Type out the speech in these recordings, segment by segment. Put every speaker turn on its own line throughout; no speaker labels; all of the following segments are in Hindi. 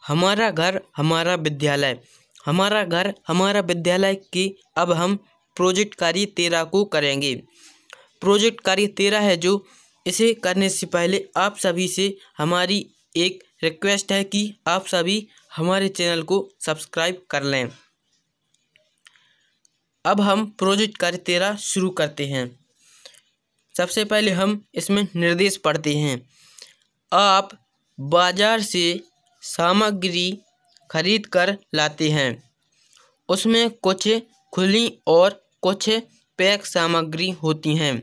हमारा घर हमारा विद्यालय। हमारा घर हमारा विद्यालय की अब हम प्रोजेक्ट कार्य 13 को करेंगे। प्रोजेक्ट कार्य 13 है जो इसे करने से पहले आप सभी से हमारी एक रिक्वेस्ट है कि आप सभी हमारे चैनल को सब्सक्राइब कर लें। अब हम प्रोजेक्ट कार्य 13 शुरू करते हैं। सबसे पहले हम इसमें निर्देश पढ़ते हैं। आप बाजार से सामग्री खरीद कर लाते हैं। उसमें कुछ खुली और कुछ पैक सामग्री होती हैं।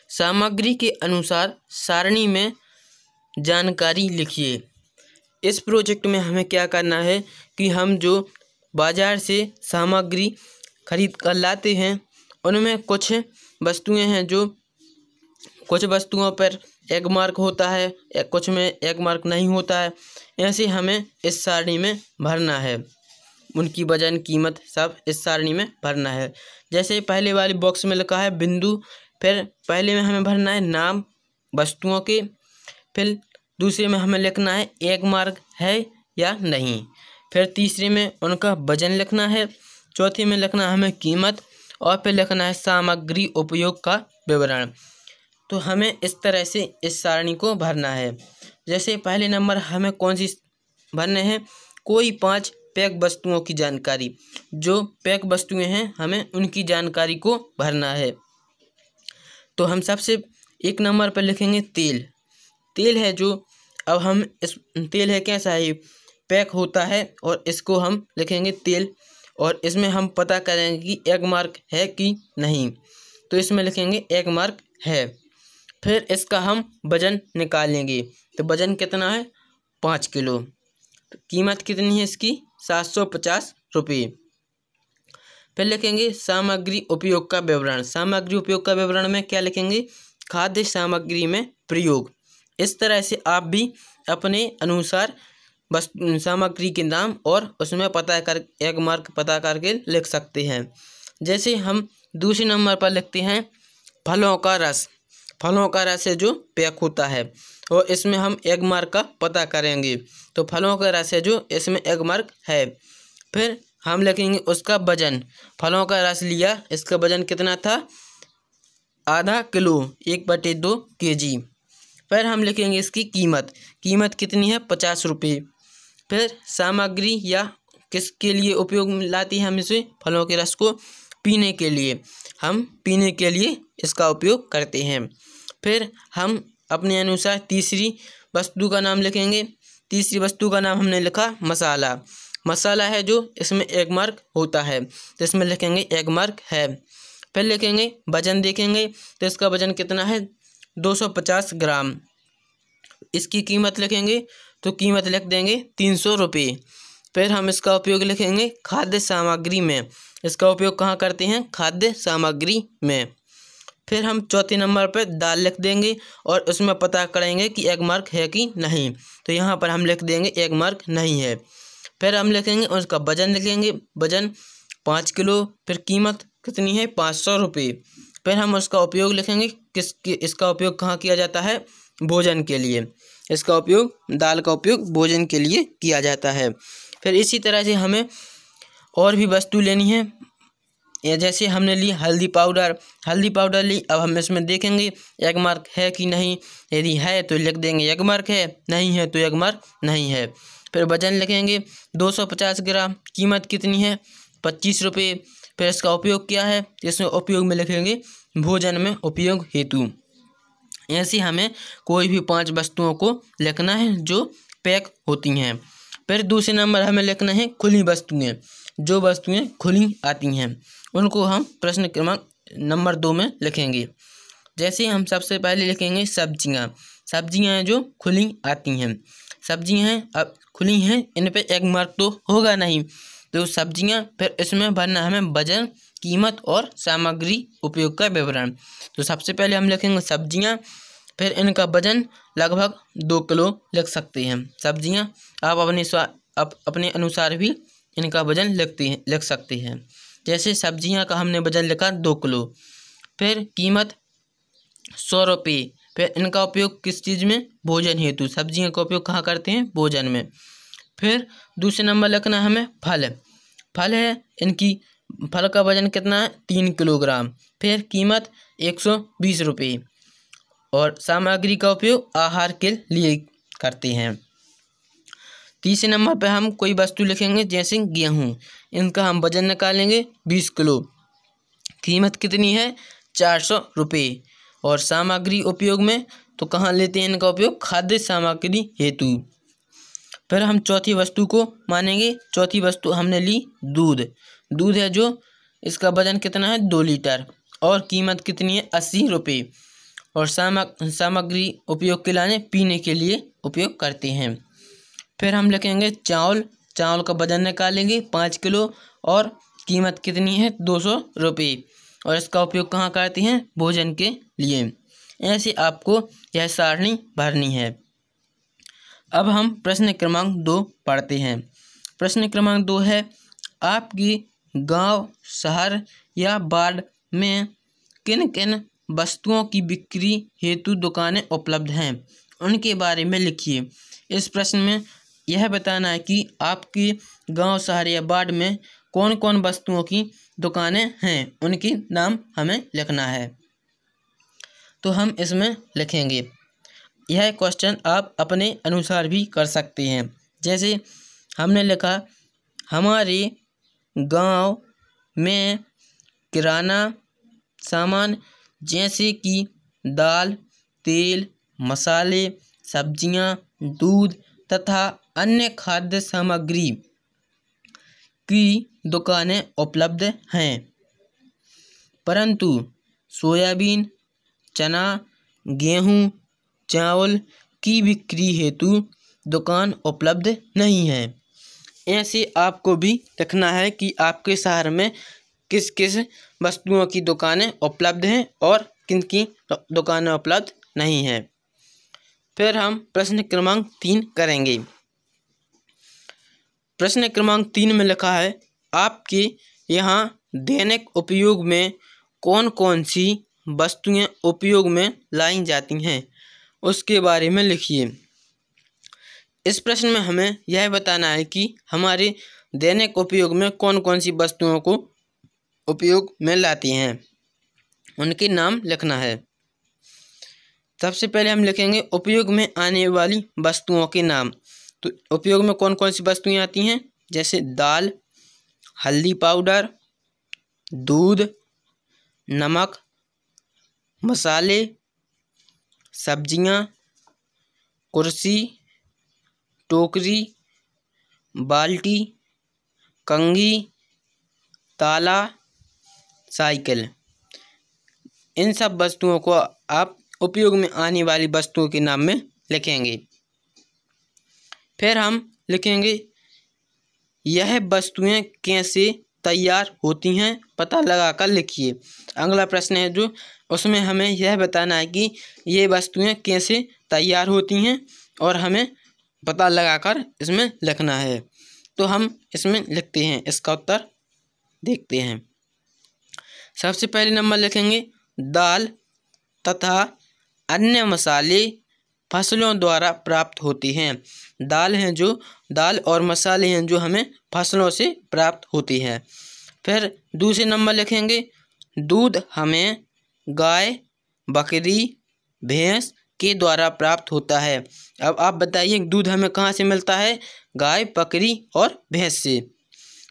सामग्री के अनुसार सारणी में जानकारी लिखिए। इस प्रोजेक्ट में हमें क्या करना है कि हम जो बाजार से सामग्री खरीद कर लाते हैं उनमें कुछ वस्तुएं हैं जो कुछ वस्तुओं पर एक मार्क होता है, कुछ में एक मार्क नहीं होता है। ऐसे हमें इस सारणी में भरना है। उनकी वजन कीमत सब इस सारणी में भरना है। जैसे पहले वाले बॉक्स में लिखा है बिंदु, फिर पहले में हमें भरना है नाम वस्तुओं के, फिर दूसरे में हमें लिखना है एक मार्क है या नहीं, फिर तीसरे में उनका वजन लिखना है, चौथे में लिखना है हमें कीमत और फिर लिखना है सामग्री उपयोग का विवरण। तो हमें इस तरह से इस सारणी को भरना है। जैसे पहले नंबर हमें कौन सी भरने हैं, कोई 5 पैक वस्तुओं की जानकारी। जो पैक वस्तुएं हैं हमें उनकी जानकारी को भरना है। तो हम सबसे एक नंबर पर लिखेंगे तेल। तेल है जो अब हम इस तेल है कैसा है, पैक होता है और इसको हम लिखेंगे तेल और इसमें हम पता करेंगे कि एक मार्क है कि नहीं। तो इसमें लिखेंगे एक मार्क है। फिर इसका हम वजन निकालेंगे। तो वजन कितना है 5 किलो। तो कीमत कितनी है इसकी 750 रुपये। फिर लिखेंगे सामग्री उपयोग का विवरण। सामग्री उपयोग का विवरण में क्या लिखेंगे, खाद्य सामग्री में प्रयोग। इस तरह से आप भी अपने अनुसार सामग्री के नाम और उसमें पता कर एक मार्क पता करके लिख सकते हैं। जैसे हम दूसरे नंबर पर लिखते हैं फलों का रस। फलों का रस है जो पैक होता है और इसमें हम एक मार्क का पता करेंगे। तो फलों का रस है जो इसमें एक मार्क है। फिर हम लिखेंगे उसका वजन। फलों का रस लिया, इसका वजन कितना था, आधा किलो, 1/2 kg। फिर हम लिखेंगे इसकी कीमत। कीमत कितनी है 50 रुपये। फिर सामग्री या किसके लिए उपयोग में लाती है हम इसे, फलों के रस को पीने के लिए। हम पीने के लिए इसका उपयोग करते हैं। फिर हम अपने अनुसार तीसरी वस्तु का नाम लिखेंगे। तीसरी वस्तु का नाम हमने लिखा मसाला। मसाला है जो इसमें एक मार्क होता है, तो इसमें लिखेंगे एक मार्क है। फिर लिखेंगे वजन, देखेंगे तो इसका वजन कितना है 250 ग्राम। इसकी कीमत लिखेंगे तो कीमत लिख देंगे 300 रुपये। फिर हम इसका उपयोग लिखेंगे खाद्य सामग्री में। इसका उपयोग कहाँ करते हैं, खाद्य सामग्री में। फिर हम चौथे नंबर पर दाल लिख देंगे और उसमें पता करेंगे कि एक मार्क है कि नहीं। तो यहाँ पर हम लिख देंगे एक मार्क नहीं है। फिर हम लिखेंगे और उसका वजन लिखेंगे, वजन 5 किलो। फिर कीमत कितनी है 500 रुपये। फिर हम उसका उपयोग लिखेंगे इसका उपयोग कहाँ किया जाता है, भोजन के लिए। इसका उपयोग, दाल का उपयोग भोजन के लिए किया जाता है। फिर इसी तरह से हमें और भी वस्तु लेनी है। जैसे हमने ली हल्दी पाउडर। हल्दी पाउडर ली, अब हम इसमें देखेंगे एक मार्क है कि नहीं। यदि है तो लिख देंगे एक मार्क है, नहीं है तो एक मार्क नहीं है। फिर वजन लिखेंगे 250 ग्राम। कीमत कितनी है 25 रुपये। फिर इसका उपयोग क्या है, इसमें उपयोग में लिखेंगे भोजन में उपयोग हेतु। ऐसे हमें कोई भी 5 वस्तुओं को लिखना है जो पैक होती हैं। फिर दूसरे नंबर हमें लिखना है खुली वस्तुएं। जो वस्तुएं खुली आती हैं उनको हम प्रश्न क्रमांक नंबर 2 में लिखेंगे। जैसे हम सबसे पहले लिखेंगे सब्जियां। सब्जियां हैं जो खुली आती हैं। सब्जियां हैं अब खुली हैं, इन पे एक मार्क तो होगा नहीं। तो सब्जियां, फिर इसमें भरना हमें वजन, कीमत और सामग्री उपयोग का विवरण। तो सबसे पहले हम लिखेंगे सब्जियां, फिर इनका वजन लगभग 2 किलो लिख सकते हैं। सब्जियां आप अपने अनुसार भी इनका वजन लिख सकते हैं। जैसे सब्जियां का हमने वजन लिखा 2 किलो। फिर कीमत 100 रुपये। फिर इनका उपयोग किस चीज़ में, भोजन हेतु। सब्जियों का उपयोग कहाँ करते हैं, भोजन में। फिर दूसरे नंबर लिखना है हमें फल। फल है, इनकी फल का वजन कितना है 3 किलोग्राम। फिर कीमत 120 रुपये और सामग्री का उपयोग आहार के लिए करते हैं। तीसरे नंबर पे हम कोई वस्तु लिखेंगे जैसे गेहूँ, इनका हम वजन निकालेंगे 20 किलो, कीमत कितनी है 400 रुपये और सामग्री उपयोग में तो कहाँ लेते हैं इनका उपयोग, खाद्य सामग्री हेतु। फिर हम चौथी वस्तु को मानेंगे। चौथी वस्तु हमने ली दूध। दूध है जो इसका वजन कितना है 2 लीटर और कीमत कितनी है 80 रुपये और सामग्री उपयोग के लाने पीने के लिए उपयोग करते हैं। फिर हम लिखेंगे चावल। चावल का वजन निकालेंगे 5 किलो और कीमत कितनी है 200 रुपये और इसका उपयोग कहाँ करते हैं, भोजन के लिए। ऐसे आपको यह सारणी भरनी है। अब हम प्रश्न क्रमांक 2 पढ़ते हैं। प्रश्न क्रमांक 2 है, आपकी गांव, शहर या वार्ड में किन किन वस्तुओं की बिक्री हेतु दुकानें उपलब्ध हैं, उनके बारे में लिखिए। इस प्रश्न में यह बताना है कि आपके गांव, शहर या वार्ड में कौन कौन वस्तुओं की दुकानें हैं, उनके नाम हमें लिखना है। तो हम इसमें लिखेंगे। यह क्वेश्चन आप अपने अनुसार भी कर सकते हैं। जैसे हमने लिखा, हमारे गांव में किराना सामान जैसे कि दाल, तेल, मसाले, सब्जियां, दूध तथा अन्य खाद्य सामग्री की दुकानें उपलब्ध हैं, परंतु सोयाबीन, चना, गेहूं, चावल की बिक्री हेतु दुकान उपलब्ध नहीं है। ऐसे आपको भी लिखना है कि आपके शहर में किस किस वस्तुओं की दुकानें उपलब्ध हैं और किन की दुकानें उपलब्ध नहीं हैं। फिर हम प्रश्न क्रमांक 3 करेंगे। प्रश्न क्रमांक 3 में लिखा है, आपके यहाँ दैनिक उपयोग में कौन कौन सी वस्तुएं उपयोग में लाई जाती हैं, उसके बारे में लिखिए। इस प्रश्न में हमें यह बताना है कि हमारे दैनिक उपयोग में कौन कौन सी वस्तुओं को उपयोग में लाती हैं, उनके नाम लिखना है। सबसे पहले हम लिखेंगे उपयोग में आने वाली वस्तुओं के नाम। तो उपयोग में कौन कौन सी वस्तुएं आती हैं, जैसे दाल, हल्दी पाउडर, दूध, नमक, मसाले, सब्जियां, कुर्सी, टोकरी, बाल्टी, कंघी, ताला, साइकिल। इन सब वस्तुओं को आप उपयोग में आने वाली वस्तुओं के नाम में लिखेंगे। फिर हम लिखेंगे, यह वस्तुएं कैसे तैयार होती हैं, पता लगाकर लिखिए। अगला प्रश्न है जो, उसमें हमें यह बताना है कि ये वस्तुएं कैसे तैयार होती हैं और हमें पता लगाकर इसमें लिखना है। तो हम इसमें लिखते हैं, इसका उत्तर देखते हैं। सबसे पहले नंबर लिखेंगे, दाल तथा अन्य मसाले फसलों द्वारा प्राप्त होते हैं। दाल और मसाले हैं जो हमें फसलों से प्राप्त होती हैं। फिर दूसरे नंबर लिखेंगे, दूध हमें गाय, बकरी, भैंस के द्वारा प्राप्त होता है। अब आप बताइए दूध हमें कहाँ से मिलता है, गाय, बकरी और भैंस से।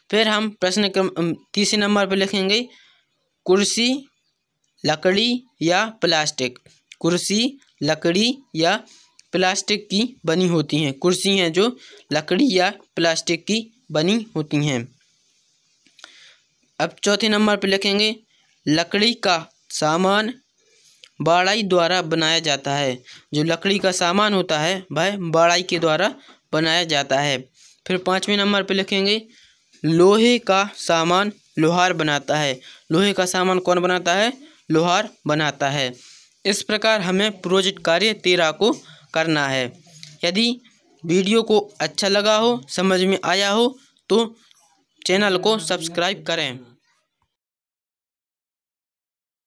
फिर हम तीसरे नंबर पर लिखेंगे, कुर्सी लकड़ी या प्लास्टिक। कुर्सी लकड़ी या प्लास्टिक की बनी होती हैं। कुर्सी हैं जो लकड़ी या प्लास्टिक की बनी होती हैं। अब चौथे नंबर पर लिखेंगे, लकड़ी का सामान बाड़ाई द्वारा बनाया जाता है। जो लकड़ी का सामान होता है वह बाड़ाई के द्वारा बनाया जाता है। फिर पाँचवें नंबर पर लिखेंगे, लोहे का सामान लोहार बनाता है। लोहे का सामान कौन बनाता है, लोहार बनाता है। इस प्रकार हमें प्रोजेक्ट कार्य 13 को करना है। यदि वीडियो को अच्छा लगा हो, समझ में आया हो तो चैनल को सब्सक्राइब करें।